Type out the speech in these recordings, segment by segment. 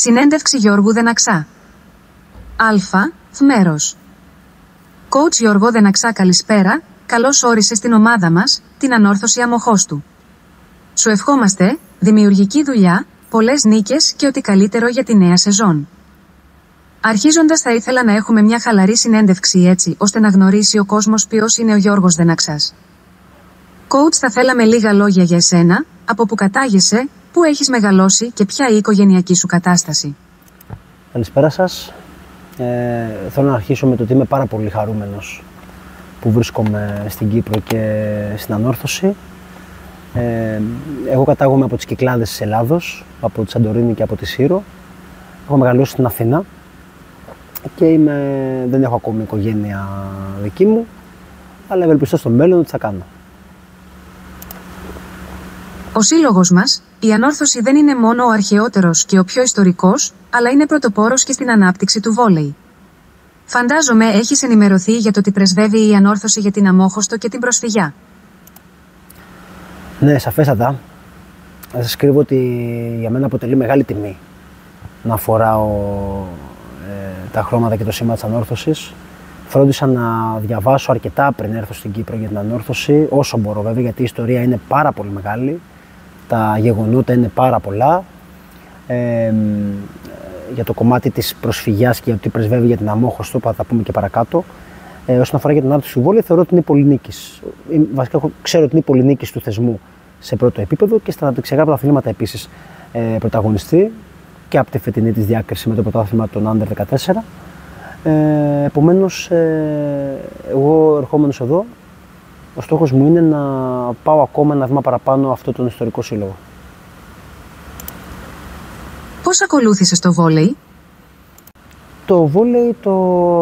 Συνέντευξη Γιώργου Δεναξά. Μέρος. Coach Γιώργο Δεναξά, καλησπέρα. Καλώς όρισες στην ομάδα μας, την Ανόρθωση Αμοχώστου. Σου ευχόμαστε δημιουργική δουλειά, πολλές νίκες και ό,τι καλύτερο για τη νέα σεζόν. Αρχίζοντας, θα ήθελα να έχουμε μια χαλαρή συνέντευξη, έτσι ώστε να γνωρίσει ο κόσμος ποιος είναι ο Γιώργος Δεναξάς. Coach, θα θέλαμε λίγα λόγια για εσένα, από που κατάγεσαι, πού έχεις μεγαλώσει και ποια η οικογενειακή σου κατάσταση. Καλησπέρα σας. Θέλω να αρχίσω με το ότι είμαι πάρα πολύ χαρούμενος που βρίσκομαι στην Κύπρο και στην Ανόρθωση. Εγώ κατάγομαι από τις Κυκλάδες της Ελλάδος, από τη Σαντορίνη και από τη Σύρο. Έχω μεγαλώσει στην Αθήνα και δεν έχω ακόμη οικογένεια δική μου, αλλά ευελπιστώ στο μέλλον ότι θα κάνω. Ο σύλλογος μας, η Ανόρθωση, δεν είναι μόνο ο αρχαιότερος και ο πιο ιστορικός, αλλά είναι πρωτοπόρος και στην ανάπτυξη του βόλεϊ. Φαντάζομαι έχεις ενημερωθεί για το τι πρεσβεύει η Ανόρθωση για την Αμόχωστο και την προσφυγιά. Ναι, σαφέστατα. Θα σας κρύβω ότι για μένα αποτελεί μεγάλη τιμή να φοράω τα χρώματα και το σήμα της Ανόρθωσης. Φρόντισα να διαβάσω αρκετά πριν έρθω στην Κύπρο για την Ανόρθωση, όσο μπορώ βέβαια, γιατί η ιστορία είναι πάρα πολύ μεγάλη. Τα γεγονότα είναι πάρα πολλά. Για το κομμάτι της προσφυγιάς και ότι πρεσβεύει για την Αμόχωστο, που θα τα πούμε και παρακάτω. Όσον αφορά για την ανάπτυξη του βόλεϊ, θεωρώ ότι είναι πολυνίκης. Βασικά, ξέρω ότι είναι πολυνίκης του θεσμού σε πρώτο επίπεδο και στα αναπτυξιακά πρωταθλήματα επίσης πρωταγωνιστεί και από τη φετινή της διάκριση με το πρωτάθλημα των Under 14. Επομένως, εγώ ερχόμενος εδώ, ο στόχος μου είναι να πάω ακόμα ένα βήμα παραπάνω αυτό τον ιστορικό σύλλογο. Πώς ακολούθησες το βόλεϊ? Το βόλεϊ το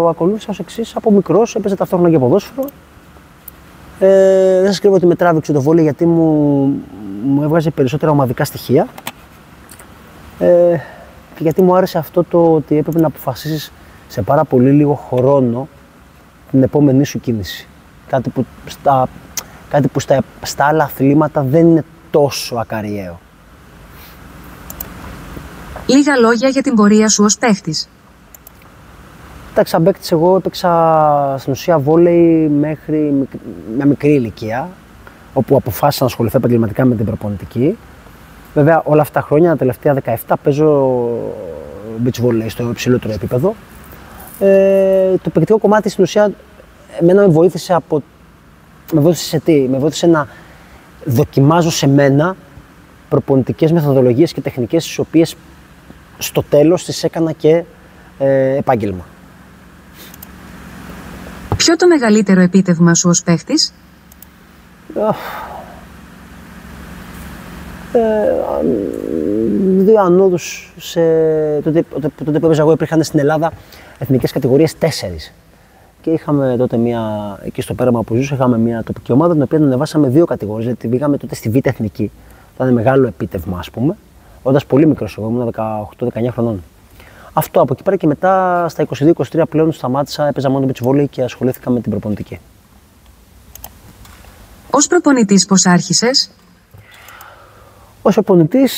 ακολούθησα ως εξής. Από μικρός έπαιζα ταυτόχρονα και ποδόσφαιρο. Δεν σας κρύβω ότι με τράβηξε το βόλεϊ γιατί μου έβγαζε περισσότερα ομαδικά στοιχεία. Και γιατί μου άρεσε αυτό το ότι έπρεπε να αποφασίσεις σε πάρα πολύ λίγο χρόνο την επόμενή σου κίνηση. Κάτι που στα άλλα αθλήματα δεν είναι τόσο ακαριαίο. Λίγα λόγια για την πορεία σου ως παίχτης. Εντάξει, σαν παίκτης εγώ έπαιξα στην ουσία βόλεϊ μέχρι μια μικρή ηλικία, όπου αποφάσισα να ασχοληθώ επαγγελματικά με την προπονητική. Βέβαια, όλα αυτά τα χρόνια, τα τελευταία 17, παίζω beach volley στο υψηλότερο επίπεδο. Το παικτικό κομμάτι στην ουσία εμένα με βοήθησε σε τι? Με βοήθησε να δοκιμάζω σε μένα προπονητικές μεθοδολογίες και τεχνικές, τις οποίες στο τέλος τις έκανα και επάγγελμα. Ποιο το μεγαλύτερο επίτευγμα σου ως παίχτης? Δύο ανόδους τότε που έπαιζα εγώ, υπήρχαν στην Ελλάδα εθνικές κατηγορίες 4. Και είχαμε τότε εκεί στο πέραμα που ζούσα, είχαμε μια τοπική ομάδα την οποία ανεβάσαμε 2 κατηγορίες. Δηλαδή πήγαμε τότε στη Β' Εθνική. Ήταν μεγάλο επίτευγμα, ας πούμε. Όντας πολύ μικρός, εγώ ήμουν 18-19 χρονών. Αυτό από εκεί πέρα και μετά στα 22-23 πλέον σταμάτησα, έπαιζα μόνο beach volley και ασχολήθηκα με την προπονητική. Ως προπονητής πώς άρχισες? Ως προπονητής,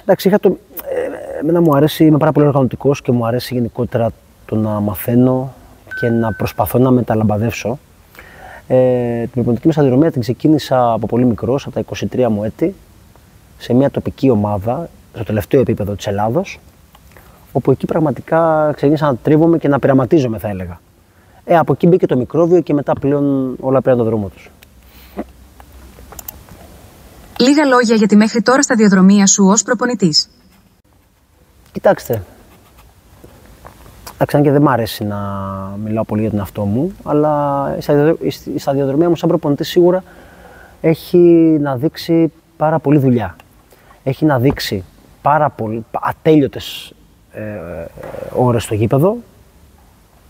εντάξει, εμένα μου αρέσει, είμαι πάρα πολύ οργανωτικός και μου αρέσει γενικότερα το να μαθαίνω και να προσπαθώ να μεταλαμπαδεύσω. Την προπονητική μου σταδιοδρομία την ξεκίνησα από πολύ μικρός, από τα 23 μου έτη, σε μια τοπική ομάδα, στο τελευταίο επίπεδο της Ελλάδος, όπου εκεί πραγματικά ξεκίνησα να τρίβομαι και να πειραματίζομαι, θα έλεγα. Από εκεί μπήκε το μικρόβιο και μετά πλέον όλα πήραν τον δρόμο τους. Λίγα λόγια για τη μέχρι τώρα σταδιοδρομία σου ως προπονητής. Κοιτάξτε, αν και δεν μ' αρέσει να μιλάω πολύ για τον εαυτό μου, αλλά η σταδιοδρομία μου σαν προπονητής σίγουρα έχει να δείξει πάρα πολύ δουλειά. Έχει να δείξει πάρα πολύ ατέλειωτες ώρες στο γήπεδο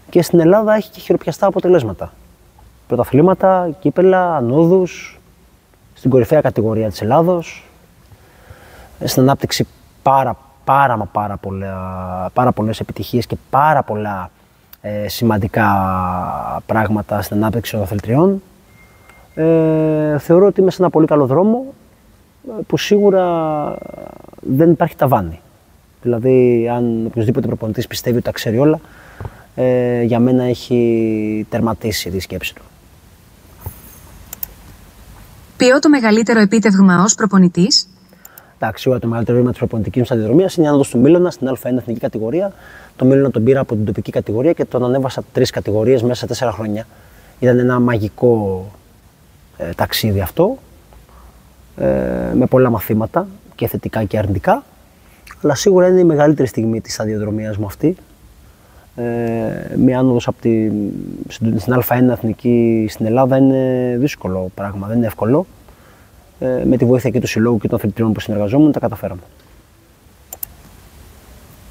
και στην Ελλάδα έχει και χειροπιαστά αποτελέσματα. Πρωταθλήματα, κύπελα, ανόδους, στην κορυφαία κατηγορία της Ελλάδος, στην ανάπτυξη πάρα πολλές επιτυχίες και πάρα πολλά σημαντικά πράγματα στην ανάπτυξη των αθλητριών. Θεωρώ ότι είμαι σε ένα πολύ καλό δρόμο που σίγουρα δεν υπάρχει ταβάνι. Δηλαδή, αν οποιοδήποτε προπονητής πιστεύει ότι τα ξέρει όλα, για μένα έχει τερματίσει τη σκέψη του. Ποιο το μεγαλύτερο επίτευγμα ως προπονητής? Εντάξει, το μεγαλύτερο βήμα της προπονητικής μου σταδιοδρομίας είναι η άνοδος του Μίλωνα στην Α1 εθνική κατηγορία. Το Μίλωνα τον πήρα από την τοπική κατηγορία και τον ανέβασα 3 κατηγορίες μέσα σε 4 χρόνια. Ήταν ένα μαγικό ταξίδι αυτό, με πολλά μαθήματα και θετικά και αρνητικά. Αλλά σίγουρα είναι η μεγαλύτερη στιγμή της σταδιοδρομίας μου αυτή. Μια άνοδος στην Α1 εθνική στην Ελλάδα είναι δύσκολο πράγμα, δεν είναι εύκολο. Με τη βοήθεια και του συλλόγου και των αθλητριών που συνεργαζόμουν, τα καταφέραμε.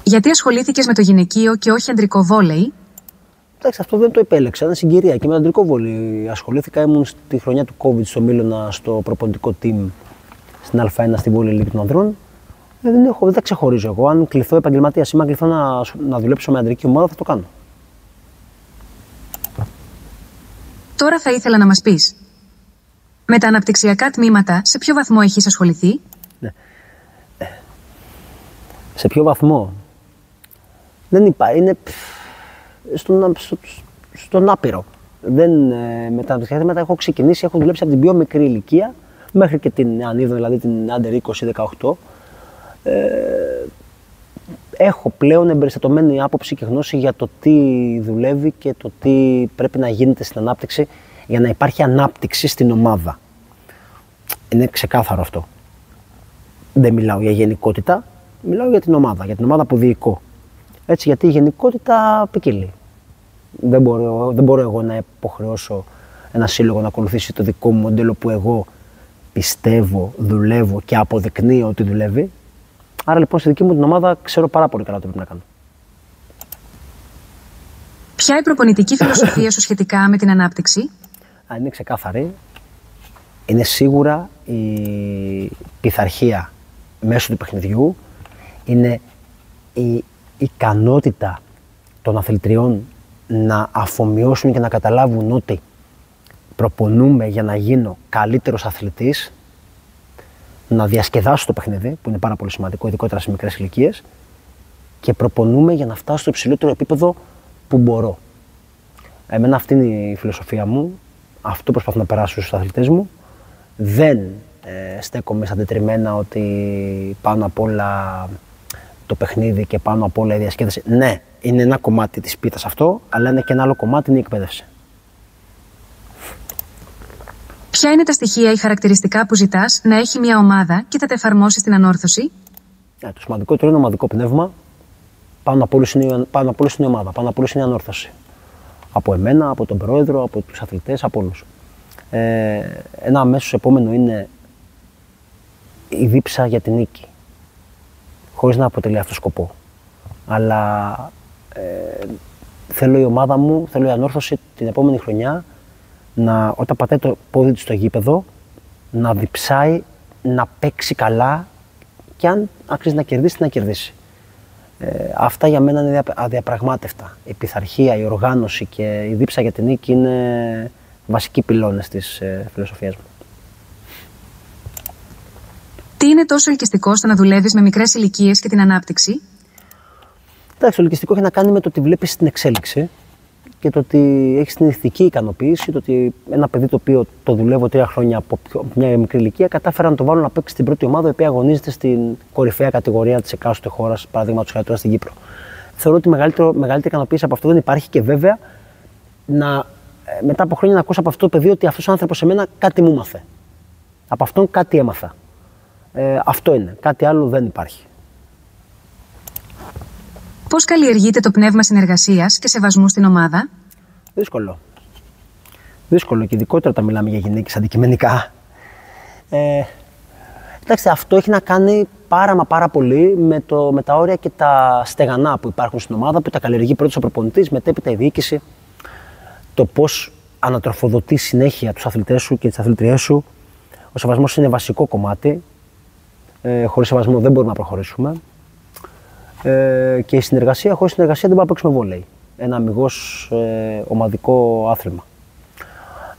Γιατί ασχολήθηκες με το γυναικείο και όχι αντρικό βόλεϊ? Εντάξει, αυτό δεν το επέλεξα, ήταν συγκυρία. Και με το αντρικό βόλεϊ ασχολήθηκα. Ήμουν στη χρονιά του COVID στο Μίλωνα, στο προπονητικό team στην Α1 στη βόλεϊ λίγη των ανδρών. Δεν τα ξεχωρίζω εγώ. Αν κληθώ επαγγελματία ή αν κληθώ να δουλέψω με αντρική ομάδα, θα το κάνω. Τώρα θα ήθελα να μας πεις, με τα αναπτυξιακά τμήματα, σε ποιο βαθμό έχεις ασχοληθεί? Ναι. Σε ποιο βαθμό? Δεν υπάρχει. Είναι στον άπειρο. Με τα αναπτυξιακά τμήματα έχω ξεκινήσει, έχω δουλέψει από την πιο μικρή ηλικία μέχρι και την ανίδων, δηλαδή την Under 20-18. Έχω πλέον εμπεριστατωμένη άποψη και γνώση για το τι δουλεύει και το τι πρέπει να γίνεται στην ανάπτυξη για να υπάρχει ανάπτυξη στην ομάδα. Είναι ξεκάθαρο αυτό. Δεν μιλάω για γενικότητα, μιλάω για την ομάδα που διοικώ. Έτσι, γιατί η γενικότητα ποικίλει. Δεν μπορώ εγώ να υποχρεώσω ένα σύλλογο να ακολουθήσει το δικό μου μοντέλο που εγώ πιστεύω, δουλεύω και αποδεικνύω ότι δουλεύει. Άρα λοιπόν στη δική μου την ομάδα ξέρω πάρα πολύ καλά τι πρέπει να κάνω. Ποια η προπονητική φιλοσοφία σου σχετικά με την ανάπτυξη? Είναι ξεκάθαρη. Είναι σίγουρα η πειθαρχία μέσω του παιχνιδιού. Είναι η ικανότητα των αθλητριών να αφομοιώσουν και να καταλάβουν ότι προπονούμε για να γίνω καλύτερος αθλητής, να διασκεδάσω το παιχνίδι, που είναι πάρα πολύ σημαντικό, ειδικότερα σε μικρές ηλικίες, και προπονούμε για να φτάσω στο υψηλότερο επίπεδο που μπορώ. Εμένα αυτή είναι η φιλοσοφία μου, αυτό προσπαθώ να περάσω στους αθλητές μου. Δεν στέκομαι σαν τετριμμένα ότι πάνω απ' όλα το παιχνίδι και πάνω απ' όλα η διασκέδαση. Ναι, είναι ένα κομμάτι της πίτας αυτό, αλλά είναι και ένα άλλο κομμάτι, είναι η εκπαίδευση. Ποια είναι τα στοιχεία ή χαρακτηριστικά που ζητάς να έχει μια ομάδα και θα τα εφαρμόσεις στην ανόρθωση? Το σημαντικότερο είναι ομαδικό πνεύμα. Πάνω απ' όλους είναι η ομάδα, πάνω απ' όλους είναι η ανόρθωση. Από εμένα, από τον πρόεδρο, από τους αθλητές, από όλους. Ένα αμέσως επόμενο είναι η δίψα για την νίκη. Χωρίς να αποτελεί αυτό σκοπό. Αλλά θέλω η ομάδα μου, θέλω η ανόρθωση την επόμενη χρονιά όταν πατάει το πόδι της στο γήπεδο, να διψάει, να παίξει καλά και αν αξίζει να κερδίσει, να κερδίσει. Αυτά για μένα είναι αδιαπραγμάτευτα. Η πειθαρχία, η οργάνωση και η δίψα για την νίκη είναι βασικοί πυλώνες της φιλοσοφίας μου. Τι είναι τόσο ελκυστικό στο να δουλεύεις με μικρές ηλικίες και την ανάπτυξη? Εντάξει, το ελκυστικό έχει να κάνει με το ότι βλέπεις την εξέλιξη και το ότι έχεις την ηθική ικανοποίηση, το ότι ένα παιδί το οποίο το δουλεύω 3 χρόνια από μια μικρή ηλικία κατάφερα να το βάλω να παίξει στην πρώτη ομάδα η οποία αγωνίζεται στην κορυφαία κατηγορία της εκάστοτε χώρας, παραδείγματος χάρη τώρα στην Κύπρο. Θεωρώ ότι μεγαλύτερη ικανοποίηση από αυτό δεν υπάρχει και βέβαια μετά από χρόνια να ακούσω από αυτό το παιδί ότι αυτός ο άνθρωπος σε μένα κάτι μου μάθε. Από αυτόν κάτι έμαθα. Αυτό είναι. Κάτι άλλο δεν υπάρχει. Πώς καλλιεργείται το πνεύμα συνεργασίας και σεβασμού στην ομάδα? Δύσκολο. Δύσκολο και ειδικότερα όταν μιλάμε για γυναίκες αντικειμενικά. Εντάξει, αυτό έχει να κάνει πάρα πολύ με τα όρια και τα στεγανά που υπάρχουν στην ομάδα, που τα καλλιεργεί πρώτος ο προπονητής, μετέπειτα η διοίκηση. Το πώς ανατροφοδοτεί συνέχεια τους αθλητές σου και τις αθλητριές σου. Ο σεβασμός είναι βασικό κομμάτι. Χωρίς σεβασμό δεν μπορούμε να προχωρήσουμε. Και η συνεργασία, χωρίς συνεργασία δεν μπορούμε να παίξουμε βόλεϊ. Ένα αμιγώς ομαδικό άθλημα.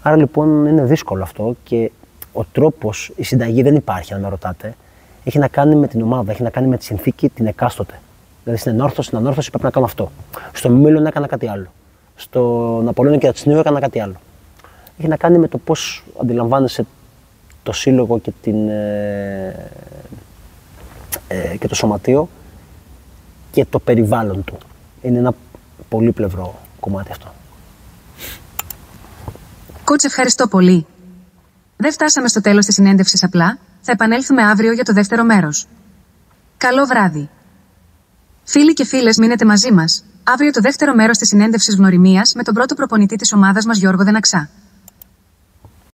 Άρα λοιπόν είναι δύσκολο αυτό και ο τρόπος, η συνταγή δεν υπάρχει αν με ρωτάτε. έχει να κάνει με την ομάδα, έχει να κάνει με τη συνθήκη την εκάστοτε. Δηλαδή στην ανόρθωση πρέπει να κάνω αυτό. Στο Μίλον έκανα κάτι άλλο. Στο Απόλλωνα και Ατσινίου έκανα κάτι άλλο. Έχει να κάνει με το πώς αντιλαμβάνεσαι το σύλλογο και το σωματείο και το περιβάλλον του. Είναι ένα πολύπλευρο κομμάτι αυτό. Κότς, ευχαριστώ πολύ. Δεν φτάσαμε στο τέλος της συνέντευξης απλά, θα επανέλθουμε αύριο για το δεύτερο μέρος. Καλό βράδυ. Φίλοι και φίλες, μείνετε μαζί μας. Αύριο το δεύτερο μέρος της συνέντευξης γνωριμίας με τον πρώτο προπονητή της ομάδας μας, Γιώργο Δεναξά.